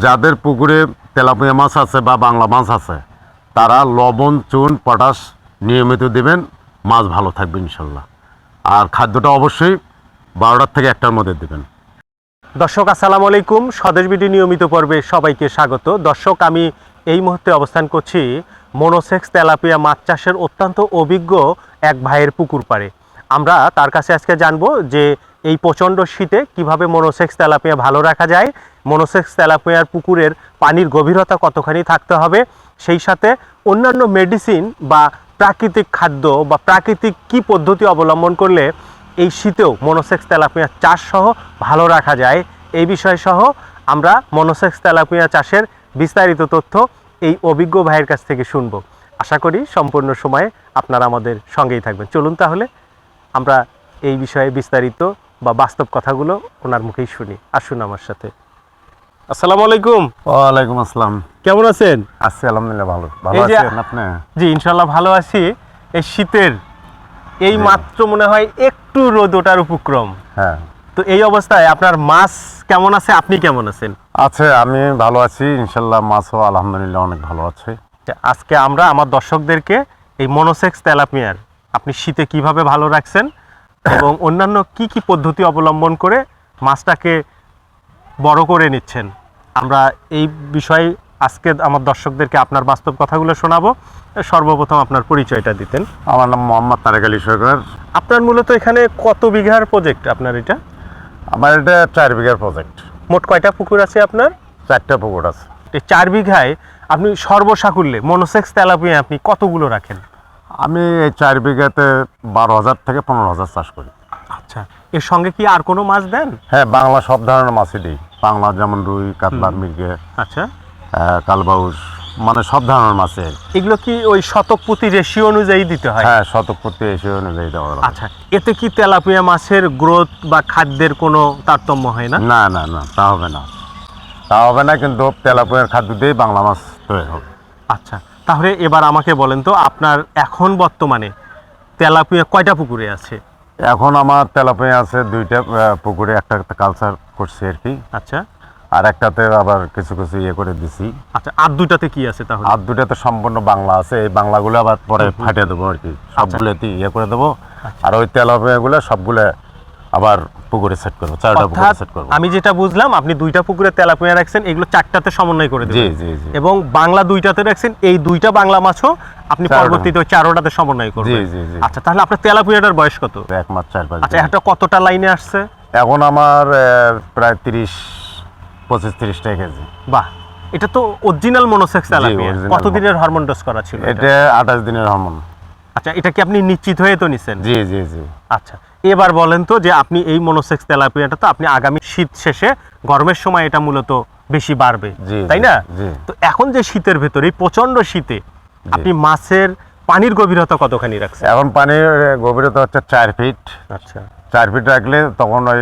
যাদের পুকুরে তেলাপিয়া মাছ আছে বা বাংলা মাছ আছে তারা লবণ চুন পটাশ নিয়মিত দেবেন, মাছ ভালো থাকবে ইনশাল্লাহ। আর খাদ্যটা অবশ্যই 12টার থেকে 1টার মধ্যে দেবেন। দর্শক আসসালামু আলাইকুম, স্বদেশ বিডি নিয়মিত পর্বে সবাইকে স্বাগত। দর্শক, আমি এই মুহূর্তে অবস্থান করছি মনোসেক্স তেলাপিয়া মাছ চাষের অত্যন্ত অভিজ্ঞ এক ভাইয়ের পুকুর পাড়ে। আমরা তার কাছে আজকে জানবো যে এই প্রচণ্ড শীতে কিভাবে মনোসেক্স তেলাপিয়া ভালো রাখা যায়, মনোসেক্স তেলাপিয়ার পুকুরের পানির গভীরতা কতখানি থাকতে হবে, সেই সাথে অন্যান্য মেডিসিন বা প্রাকৃতিক খাদ্য বা প্রাকৃতিক কি পদ্ধতি অবলম্বন করলে এই শীতেও মনোসেক্স তেলাপিয়া চাষ সহ ভালো রাখা যায়, এই বিষয় সহ আমরা মনোসেক্স তেলাপিয়া চাষের বিস্তারিত তথ্য এই অভিজ্ঞ ভাইয়ের কাছ থেকে শুনব। আশা করি সম্পূর্ণ সময়ে আপনারা আমাদের সঙ্গেই থাকবেন। চলুন তাহলে আমরা এই বিষয়ে বিস্তারিত বা বাস্তব কথাগুলো ওনার মুখেই শুনি। আসুন আমার সাথে। আসসালামু আলাইকুম। ওয়ালাইকুম আসসালাম। কেমন আছেন? আছি আলহামদুলিল্লাহ, ভালো এই যে আছেন আপনি? জি ইনশাল্লাহ ভালো আছি। এই শীতের এই মাত্র মনে হয় একটু রোদ ওঠার উপক্রম। হ্যাঁ, তো এই অবস্থায় আপনার মাছ কেমন আছে, আপনি কেমন আছেন? আছে, আমি ভালো আছি ইনশাল্লাহ, মাছও আলহামদুলিল্লাহ অনেক ভালো আছে। আজকে আমরা আমার দর্শকদেরকে এই মনোসেক্স তেলাপিয়ার আপনি শীতে কিভাবে ভালো রাখছেন এবং অন্যান্য কি কি পদ্ধতি অবলম্বন করে মাছটাকে বড় করে নিচ্ছেন, আমরা এই বিষয়ে আজকে আমার দর্শকদেরকে আপনার বাস্তব কথাগুলো শোনাবো। সর্বপ্রথম আপনার পরিচয়টা দিতেন। আমার নাম মোহাম্মদ তারেক আলী সরকার। আপনার মূলত এখানে কত বিঘার প্রজেক্ট আপনার এটা? আমার এটা 4 বিঘার প্রজেক্ট। মোট কয়টা পুকুর আছে আপনার? 4টা পুকুর আছে। এই 4 বিঘায় আপনি সর্বসাকুল্যে মনোসেক্স তেলাপিয়া আপনি কতগুলো রাখেন? আমি এই 4 বিঘাতে 12,000 থেকে 15,000 চাষ করি। আচ্ছা, এর সঙ্গে কি আর কোনো মাছ দেন? হ্যাঁ, বাংলা সব ধরনের মাছই দিই। বাংলা যেমন রুই, কাতলা, মৃগে, আচ্ছা, কালবাউস, মানে সব ধরনের মাছের। এগুলো কি ওই শতক প্রতি রেশিও অনুযায়ী দিতে হয়? হ্যাঁ, শতক প্রতি এসে অনুযায়ী দেওয়া লাগে। আচ্ছা, এতে কি তেলাপিয়া মাছের গ্রোথ বা খাদ্যের কোনো তারতম্য হয় না? না না না, তা হবে না, তা হবে না, কিন্তু তেলাপিয়ার খাদ্য দিয়েই বাংলা মাছ তৈরি হবে। আচ্ছা, তাহলে এবার আমাকে বলেন তো আপনার এখন বর্তমানে তেলাপিয়া কয়টা পুকুরে আছে? এখন আমার তেলাপিয়া আছে 2টা পুকুরে, একটা কালচার করছি আর কি। আচ্ছা আর একটাতে আবার কিছু কিছু ইয়ে করে দিছি। আচ্ছা, আর দুটাতে কি আছে তাহলে? আর 2টাতে সম্পূর্ণ বাংলা আছে। এই বাংলাগুলো আবার পরে ফাটিয়ে দেবো আর কি, সবগুলোতে ইয়ে করে দেবো। আর ওই তেলাপিয়াগুলো সবগুলো আবার পুকুরে সেট করবো, 4টা পুকুরে সেট করবো। আমি যেটা বুঝলাম, আপনি 2টা পুকুরে তেলাপিয়া রাখছেন, এগুলো 4টাতে সমন্বয় করে জি দেবেন। জি জি। এবং বাংলা 2টাতে রাখছেন, এই 2টা বাংলা মাছও আপনি 4টা পরবর্তীতে 4টাতে সমন্বয় করবেন। জি জি জি। আচ্ছা, তাহলে আপনার তেলাপিয়াটার বয়স কত? 1 মাস 4-5 আচ্ছা, দিন। এটা কতটা লাইনে আসছে? এখন আমার প্রায় 25-30টা কেজি। বাহ, এটা তো অরিজিনাল মনোসেক্স তেলাপিয়া। original কতদিনের হরমোন ডোজ করা ছিল এটা? এটা 28 দিনের হরমোন। আচ্ছা, এটা কি আপনি নিশ্চিত হয়ে তো নিছেন? জি জি জি। আচ্ছা, এবার বলেন তো যে আপনি এই মনোসেক্স তেলাপিয়াটা তো আপনি আগামী শীত শেষে গরমের সময় এটা মূলত বেশি বাড়বে, জি, তাই জি, না? জি। তো এখন যে শীতের ভেতরে এই প্রচন্ড শীতে আপনি মাছের পানির গভীরতা কতখানি রাখছেন? এখন পানির গভীরতা হচ্ছে 4 ফিট। আচ্ছা 4 ফিট রাখলে তখন ওই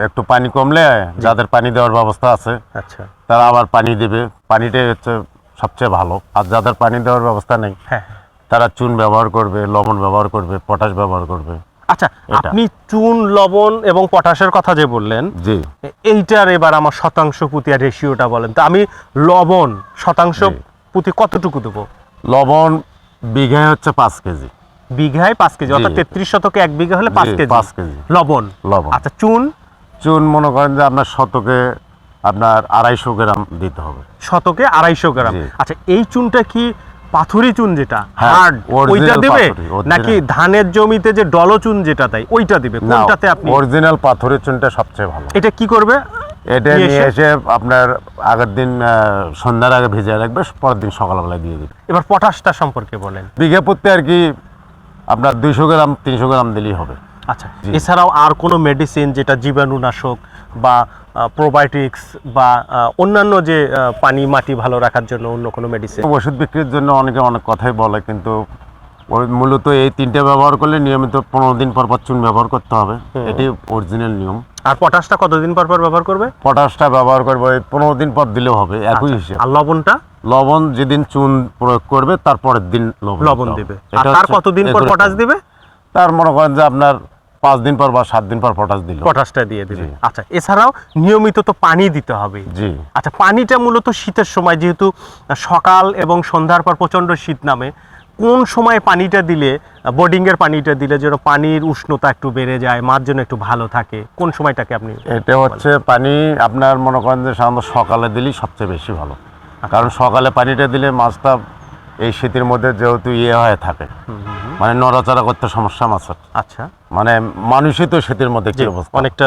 একটু পানি কমলে যাদের পানি দেওয়ার ব্যবস্থা আছে আচ্ছা, তারা আবার পানি দেবে। পানিটাই হচ্ছে সবচেয়ে ভালো। আর যাদের পানি দেওয়ার ব্যবস্থা নেই হ্যাঁ। তারা চুন ব্যবহার করবে, লবণ ব্যবহার করবে, পটাশ ব্যবহার করবে। আচ্ছা, এটা। আপনি চুন, লবণ এবং পটাশের কথা যে বললেন, জি। এইটার এবার আমার শতাংশ প্রতি আর রেশিওটা বলেন তো। আমি লবণ শতাংশ জি। প্রতি কতটুকু দেবো? লবণ বিঘায় হচ্ছে 5 কেজি। বিঘায় 5 কেজি, জি। অর্থাৎ 33 শতকে 1 বিঘা হলে 5 জি, কেজি 5 কেজি। লবণ। লবণ। আচ্ছা, চুন? চুন মনে করেন যে আপনার শতকে আপনার 250 গ্রাম দিতে হবে। শতকে 250 গ্রাম। জি। আচ্ছা, এই চুনটা কি পাথুরি চুন যেটা হ্যাঁ, হার্ড original ওইটা দিবে পাথুরি, original। নাকি ধানের জমিতে যে ডল চুন যেটা দেয় ওইটা দিবে? না, কোনটাতে আপনি? অরিজিনাল পাথরের চুনটা সবচেয়ে ভালো। এটা কি করবে? এটা নিয়ে নিয়ে এসে? এসে আপনার আগের দিন সন্ধ্যার আগে ভিজিয়ে রাখবে, পরের দিন সকালবেলা দিয়ে দিবে। এবার পটাশটা সম্পর্কে বলেন। বিঘা প্রতি আর কি আপনার 200 গ্রাম 300 গ্রাম দিলেই হবে। আচ্ছা, এছাড়াও আর কোনো মেডিসিন যেটা জীবাণুনাশক বা প্রোবায়োটিক্স বা অন্যান্য যে পানি মাটি ভালো রাখার জন্য অন্য কোনো মেডিসিন? ওষুধ বিক্রির জন্য অনেকে অনেক কথাই বলে, কিন্তু ওই মূলত এই 3টে ব্যবহার করলে নিয়মিত 15 দিন পর পর চুন ব্যবহার করতে হবে। এটি অরিজিনাল নিয়ম। আর পটাশটা কতদিন পর পর ব্যবহার করবে? পটাশটা ব্যবহার করবে 15 দিন পর দিলেও হবে, একই হিসেব। আর লবণটা? লবণ যেদিন চুন প্রয়োগ করবে তারপরের দিন লবণ দিতে দিবে। হবে। আর এটা তার হচ্ছে কতদিন পর এগুলো- পটাশ দিবে? তার মনে করেন যে আপনার 5 দিন পর বা 7 দিন পর পটাশ দিল। পটাশটা দিয়ে দিবেন। জি। আচ্ছা, এছাড়াও নিয়মিত তো পানি দিতে হবে। জি। আচ্ছা, পানিটা মূলত শীতের সময়, যেহেতু সকাল এবং সন্ধ্যার পর প্রচণ্ড শীত নামে, কোন সময় পানিটা দিলে, বোর্ডিংয়ের পানিটা দিলে যেন পানির উষ্ণতা একটু বেড়ে যায়, মাছ যেন একটু ভালো থাকে, কোন সময়টাকে আপনি? এটা হচ্ছে পানি আপনার মনে করেন যে সাধারণত সকালে দিলেই সবচেয়ে বেশি ভালো, কারণ সকালে পানিটা দিলে মাছটা এই শীতের মধ্যে যেহেতু হয়ে থাকে, মানে নড়াচড়া করতে সমস্যা মাছের। আচ্ছা, মানে মানুষই তো শীতের মধ্যে কি জি, অবস্থা, অনেকটা।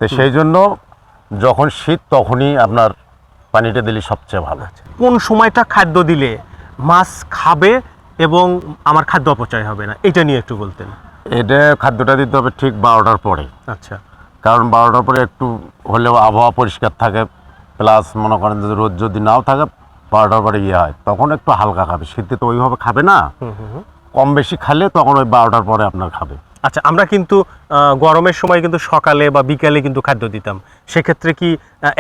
তো সেই জন্য যখন শীত তখনই আপনার পানিটা দিলে সবচেয়ে ভালো। কোন সময়টা খাদ্য দিলে মাছ খাবে এবং আমার খাদ্য অপচয় হবে না, এটা নিয়ে একটু বলতেন। এটা খাদ্যটা দিতে হবে ঠিক 12টার পরে, আচ্ছা, কারণ 12টার পরে একটু হলেও আবহাওয়া পরিষ্কার থাকে, প্লাস মনে করেন যে রোদ যদি নাও থাকে 12টার পরে হয়, তখন একটু হালকা খাবে। শীতে তো ওইভাবে খাবে না, কম বেশি খেলে তখন ওই 12টার পরে আপনার খাবে। আচ্ছা, আমরা কিন্তু গরমের সময় কিন্তু সকালে বা বিকালে কিন্তু খাদ্য দিতাম, সেক্ষেত্রে কি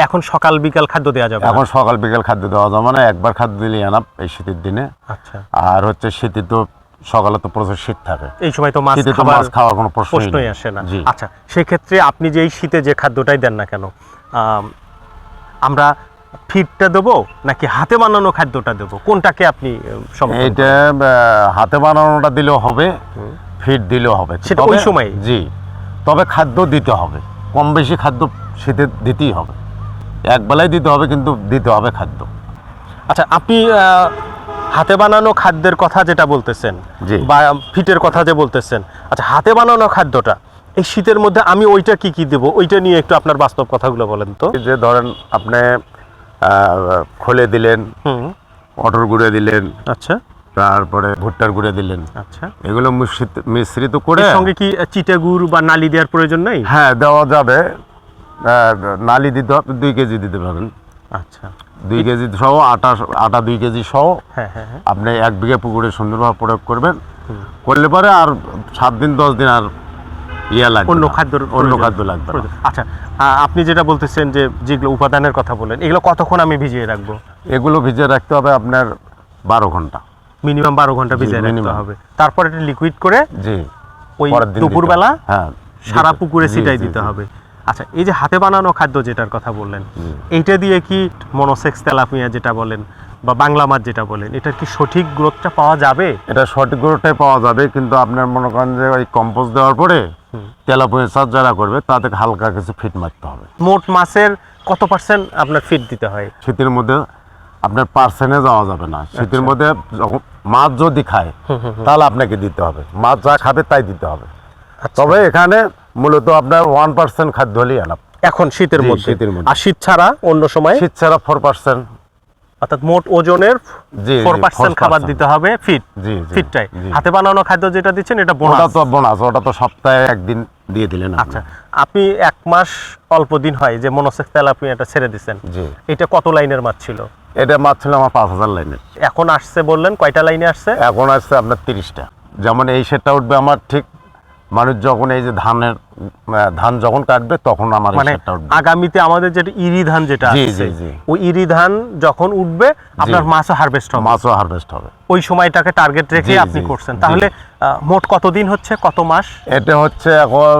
এখন সকাল বিকাল খাদ্য দেওয়া যাবে? এখন সকাল বিকাল খাদ্য দেওয়া যাবে না, একবার খাদ্য দিলে এনাফ এই শীতের দিনে। আচ্ছা, আর হচ্ছে শীতে তো সকালে তো প্রচুর শীত থাকে, এই সময় তো মাছ শীতে তো মাছ খাওয়ার কোনো প্রশ্নই আসে না। জি। আচ্ছা, সেক্ষেত্রে আপনি যে এই শীতে যে খাদ্যটাই দেন না কেন, আমরা ফিডটা দেবো নাকি হাতে বানানো খাদ্যটা দেবো, কোনটাকে আপনি সমর্থন করেন? এইটা হাতে বানানোটা দিলেও হবে, ফিড দিলেও হবে, সেটা ওই সময়? জি, তবে খাদ্য দিতে হবে, কম বেশি খাদ্য শীতে দিতেই হবে, একবেলায় দিতে হবে, কিন্তু দিতে হবে খাদ্য। আচ্ছা, আপনি হাতে বানানো খাদ্যের কথা যেটা বলতেছেন, জি। বা ফিটের কথা যে বলতেছেন, আচ্ছা, হাতে বানানো খাদ্যটা এই শীতের মধ্যে আমি ওইটা কি কি দেবো, ওইটা নিয়ে একটু আপনার বাস্তব কথাগুলো বলেন তো। এই যে ধরেন আপনি খোলে দিলেন, অটর গুঁড়ে দিলেন, আচ্ছা, তারপরে ভুট্টার গুঁড়ে দিলেন, আচ্ছা, এগুলো মিশ্রিত করে। এর সঙ্গে কি চিটে গুড় বা নালি দেওয়ার প্রয়োজন নেই? হ্যাঁ, দেওয়া যাবে। নালি দিতে হবে, 2 কেজি দিতে পারেন। আচ্ছা, 2 কেজি সহ আটা 2 কেজি সহ হ্যাঁ হ্যাঁ হ্যাঁ, আপনি 1 বিঘা পুকুরে সুন্দরভাবে প্রয়োগ করবেন, করলে পরে আর 7 দিন 10 দিন আর লাগবে অন্য না, অন্য খাদ্য লাগবে না। আচ্ছা, আপনি যেটা বলতেছেন যে যেগুলো উপাদানের কথা বলেন, এগুলো কতক্ষণ আমি ভিজিয়ে রাখবো? এগুলো ভিজিয়ে রাখতে হবে আপনার 12 ঘন্টা, মিনিমাম 12 ঘন্টা জি, ভিজিয়ে রাখতে minimum। হবে, তারপর এটা লিকুইড করে জি, ওই পরের দিন দুপুরবেলা দিতে হবে। হ্যাঁ, সারা পুকুরে জি, ছিটাই জি, দিতে জি। হবে। আচ্ছা, এই যে হাতে বানানো খাদ্য যেটার কথা বললেন, এইটা দিয়ে কি মনোসেক্স তেলাপিয়া যেটা বলেন বা বাংলা মাছ যেটা বলেন, এটার কি সঠিক গ্রোথটা পাওয়া যাবে? এটা সঠিক গরুটাই পাওয়া যাবে, কিন্তু আপনার মনে করেন যে ওই কম্পোস্ট দেওয়ার পরে তেলাপিয়া চাষ যারা করবে তাদের হালকা কিছু ফিট মারতে হবে। মোট মাছের কত % আপনার ফিট দিতে হয়? শীতের মধ্যে আপনার পার্সেন্টে যাওয়া যাবে না, শীতের মধ্যে যখন মাছ যদি খায় তাহলে আপনাকে দিতে হবে, মাছ যা খাবে তাই দিতে হবে। তবে এখানে মূলত আপনার 1% খাদ্য হলেই আলাপ এখন শীতের জি, মধ্যে, শীতের মধ্যে। আর শীত ছাড়া অন্য সময়, শীত ছাড়া 4%। অর্থাৎ মোট ওজনের জি, 4% খাবার দিতে হবে ফিট। জি, জি, ফিটটাই জি। হাতে বানানো খাদ্য যেটা দিচ্ছেন এটা ওটা বোনাস। তো বোনাস, ওটা তো সপ্তাহে একদিন দিয়ে দিলেন আপনি। আচ্ছা, আপনি 1 মাস অল্প দিন হয় যে মনোসেক্স তেলাপিয়াটা ছেড়ে দিচ্ছেন, জি, এটা কত লাইনের মাছ ছিল? এটা মাছ ছিল আমার 5000 লাইনের, এখন আসছে বললেন কয়টা লাইনে আসছে? এখন আসছে আপনার 30টা। যেমন এই সেটটা উঠবে আমার ঠিক মানুষ যখন এই যে ধান যখন কাটবে তখন আমার এই মানে সেটটা উঠবে। আগামীতে আমাদের যেটা ইরি ধান যেটা জি, আসছে, জি, জি। ওই ইরি ধান যখন উঠবে আপনার মাছও হারভেস্ট হবে, মাছও হারভেস্ট হবে। ওই সময়টাকে টার্গেট রেখে জি, আপনি জি, করছেন। জি। তাহলে মোট কতদিন হচ্ছে, কত মাস? এটা হচ্ছে এখন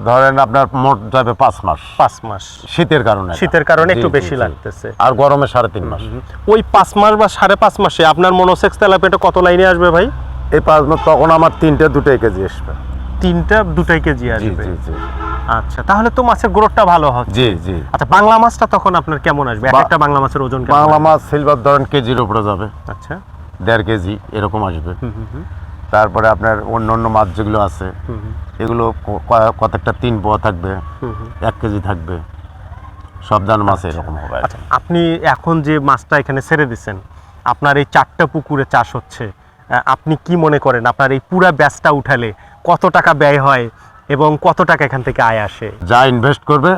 ধরেন আপনার মোট যাবে 5 মাস 5 মাস। শীতের কারণে, এটা। শীতের কারণে জি, একটু জি, বেশি জি। লাগতেছে। আর গরমে 3.5 মাস। ওই 5 মাস বা 5.5 মাসে আপনার মনোসেক্স তেলাপিয়াটা কত লাইনে আসবে ভাই? এই 5 মাস তখন আমার 2 কেজি আসবে। 2 কেজি জি, আসবে। জি, জি, আচ্ছা, তাহলে তো মাছের গ্রোথটা ভালো হচ্ছে। জি, জি। আচ্ছা, বাংলা মাছটা তখন আপনার কেমন আসবে? একটা বাংলা মাছের ওজন কেমন বাংলা আসবে? মাছ সিলভার ধরেন কেজির উপরে যাবে, আচ্ছা, 1.5 কেজি এরকম আসবে। তারপরে আপনার অন্য অন্য মাছ যেগুলো আছে এগুলো কতটা 3 পোয়া থাকবে, 1 কেজি থাকবে, সব দান মাছ এরকম হবে। আচ্ছা, আপনি এখন যে মাছটা এখানে ছেড়ে দিচ্ছেন, আপনার এই 4টা পুকুরে চাষ হচ্ছে, আপনি কি মনে করেন আপনার এই পুরা ব্যাচটা উঠালে কত টাকা ব্যয় হয় এবং কত টাকা এখান থেকে আয় আসে? যা ইনভেস্ট করবে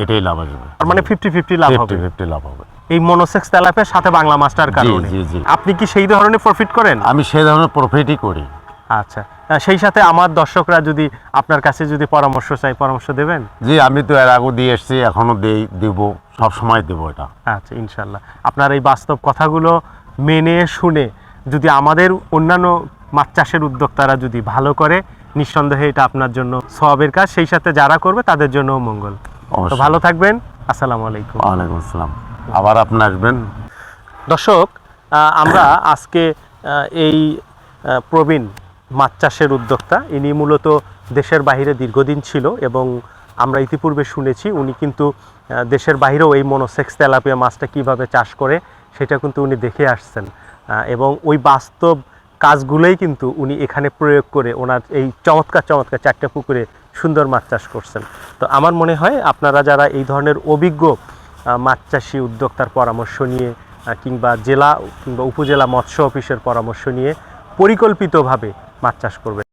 এটাই লাভ আসবে, তার মানে 50-50 লাভ হবে 50-50 লাভ হবে এই মনোসেক্স তেলাপিয়ার সাথে বাংলা মাছটার কারণে। জি, জি। আপনি কি সেই ধরনের প্রফিট করেন? আমি সেই ধরনের প্রফিটই করি। আচ্ছা, সেই সাথে আমার দর্শকরা যদি আপনার কাছে যদি পরামর্শ চাই, পরামর্শ দেবেন? জি, আমি তো এর আগেও দিয়ে এসেছি, এখনো দিব, সব সময় দেব এটা। আচ্ছা, ইনশাল্লাহ আপনার এই বাস্তব কথাগুলো মেনে শুনে যদি আমাদের অন্যান্য মাছ চাষের উদ্যোক্তারা যদি ভালো করে নিঃসন্দেহে এটা আপনার জন্য সওয়াবের কাজ, সেই সাথে যারা করবে তাদের জন্যও মঙ্গল। তো অবশ্যই। ভালো থাকবেন, আসসালামু আলাইকুম। ওয়ালাইকুম আসসালাম। আবার আপনি আসবেন। দর্শক, আমরা আজকে এই প্রবীণ মাছ চাষের উদ্যোক্তা, ইনি মূলত দেশের বাইরে দীর্ঘদিন ছিল এবং আমরা ইতিপূর্বে শুনেছি উনি কিন্তু দেশের বাইরেও এই মনোসেক্স তেলাপিয়া মাছটা কিভাবে চাষ করে সেটা কিন্তু উনি দেখে আসছেন, এবং ওই বাস্তব কাজগুলোই কিন্তু উনি এখানে প্রয়োগ করে ওনার এই চমৎকার চমৎকার 4টা পুকুরে সুন্দর মাছ চাষ করছেন। তো আমার মনে হয় আপনারা যারা এই ধরনের অভিজ্ঞ মাছ চাষি উদ্যোক্তার পরামর্শ নিয়ে কিংবা জেলা কিংবা উপজেলা মৎস্য অফিসের পরামর্শ নিয়ে পরিকল্পিতভাবে মাছ চাষ করবেন।